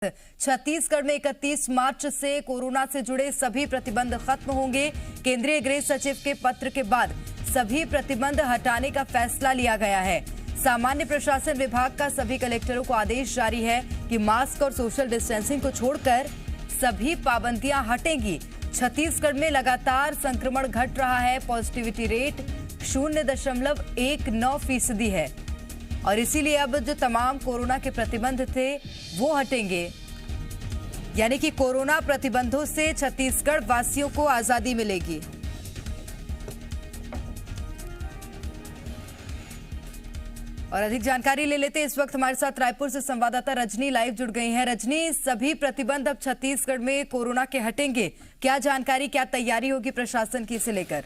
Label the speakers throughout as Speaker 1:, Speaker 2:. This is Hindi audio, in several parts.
Speaker 1: छत्तीसगढ़ में 31 मार्च से कोरोना से जुड़े सभी प्रतिबंध खत्म होंगे। केंद्रीय गृह सचिव के पत्र के बाद सभी प्रतिबंध हटाने का फैसला लिया गया है। सामान्य प्रशासन विभाग का सभी कलेक्टरों को आदेश जारी है कि मास्क और सोशल डिस्टेंसिंग को छोड़कर सभी पाबंदियां हटेंगी। छत्तीसगढ़ में लगातार संक्रमण घट रहा है। पॉजिटिविटी रेट 0.19% है और इसीलिए अब जो तमाम कोरोना के प्रतिबंध थे वो हटेंगे, यानी कि कोरोना प्रतिबंधों से छत्तीसगढ़ वासियों को आजादी मिलेगी। और अधिक जानकारी ले लेते हैं। इस वक्त हमारे साथ रायपुर से संवाददाता रजनी लाइव जुड़ गई हैं। रजनी, सभी प्रतिबंध अब छत्तीसगढ़ में कोरोना के हटेंगे, क्या जानकारी, क्या तैयारी होगी प्रशासन की इसे लेकर?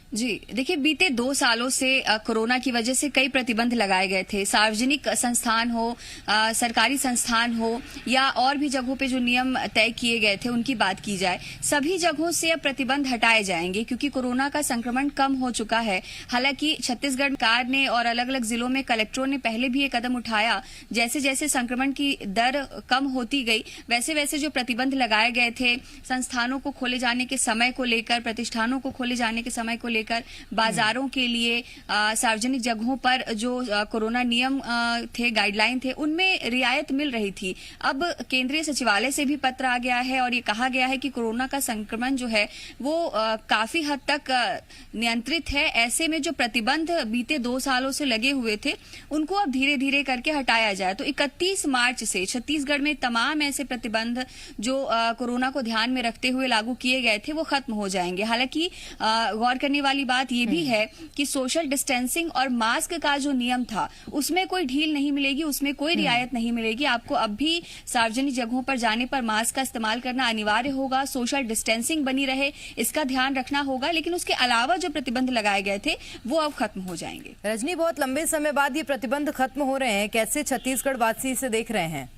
Speaker 2: जी देखिए, बीते 2 सालों से कोरोना की वजह से कई प्रतिबंध लगाए गए थे। सार्वजनिक संस्थान हो, सरकारी संस्थान हो या और भी जगहों पे जो नियम तय किए गए थे उनकी बात की जाए, सभी जगहों से अब प्रतिबंध हटाए जाएंगे क्योंकि कोरोना का संक्रमण कम हो चुका है। हालांकि छत्तीसगढ़ सरकार ने और अलग अलग जिलों में कलेक्टरों ने पहले भी ये कदम उठाया। जैसे जैसे संक्रमण की दर कम होती गई वैसे वैसे जो प्रतिबंध लगाए गए थे, संस्थानों को खोले जाने के समय को लेकर, प्रतिष्ठानों को खोले जाने के समय को लेकर, बाजारों के लिए, सार्वजनिक जगहों पर जो कोरोना नियम थे, गाइडलाइन थे, उनमें रियायत मिल रही थी। अब केंद्रीय सचिवालय से भी पत्र आ गया है और ये कहा गया है कि कोरोना का संक्रमण जो है वो काफी हद तक नियंत्रित है। ऐसे में जो प्रतिबंध बीते 2 सालों से लगे हुए थे उनको अब धीरे धीरे करके हटाया जाए। तो 31 मार्च से छत्तीसगढ़ में तमाम ऐसे प्रतिबंध जो कोरोना को ध्यान में रखते हुए लागू किए गए थे वो खत्म हो जाएंगे। हालांकि गौर करने वाली बात यह भी है कि सोशल डिस्टेंसिंग और मास्क का जो नियम था उसमें कोई ढील नहीं मिलेगी, उसमें कोई रियायत नहीं मिलेगी। आपको अब भी सार्वजनिक जगहों पर जाने पर मास्क का इस्तेमाल करना अनिवार्य होगा, सोशल डिस्टेंसिंग बनी रहे इसका ध्यान रखना होगा, लेकिन उसके अलावा जो प्रतिबंध लगाए गए थे वो अब खत्म हो जाएंगे।
Speaker 1: रजनी, बहुत लंबे समय बाद ये प्रतिबंध खत्म हो रहे हैं, कैसे छत्तीसगढ़ वासी इसे देख रहे हैं?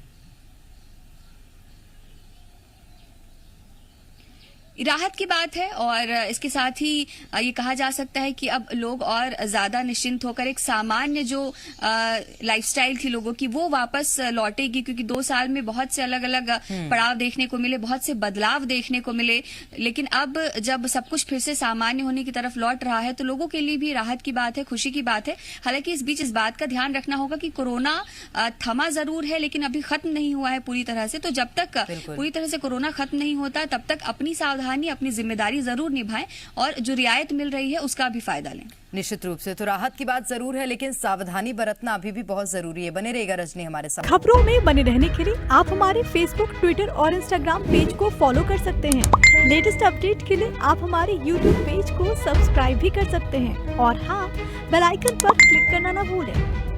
Speaker 2: राहत की बात है और इसके साथ ही ये कहा जा सकता है कि अब लोग और ज्यादा निश्चिंत होकर एक सामान्य जो लाइफस्टाइल थी लोगों की वो वापस लौटेगी, क्योंकि 2 साल में बहुत से अलग अलग पड़ाव देखने को मिले, बहुत से बदलाव देखने को मिले। लेकिन अब जब सब कुछ फिर से सामान्य होने की तरफ लौट रहा है तो लोगों के लिए भी राहत की बात है, खुशी की बात है। हालांकि इस बीच इस बात का ध्यान रखना होगा कि कोरोना थमा जरूर है लेकिन अभी खत्म नहीं हुआ है पूरी तरह से। तो जब तक पूरी तरह से कोरोना खत्म नहीं होता तब तक अपनी सावधानी, अपनी जिम्मेदारी जरूर निभाएं और जो रियायत मिल रही है उसका भी फायदा लें।
Speaker 1: निश्चित रूप से तो राहत की बात जरूर है, लेकिन सावधानी बरतना अभी भी बहुत जरूरी है। बने रहेगा रजनी हमारे साथ।
Speaker 3: खबरों में बने रहने के लिए आप हमारे फेसबुक, ट्विटर और इंस्टाग्राम पेज को फॉलो कर सकते हैं। लेटेस्ट अपडेट के लिए आप हमारे यूट्यूब पेज को सब्सक्राइब भी कर सकते हैं और हाँ, बेल आइकन पर क्लिक करना न भूलें।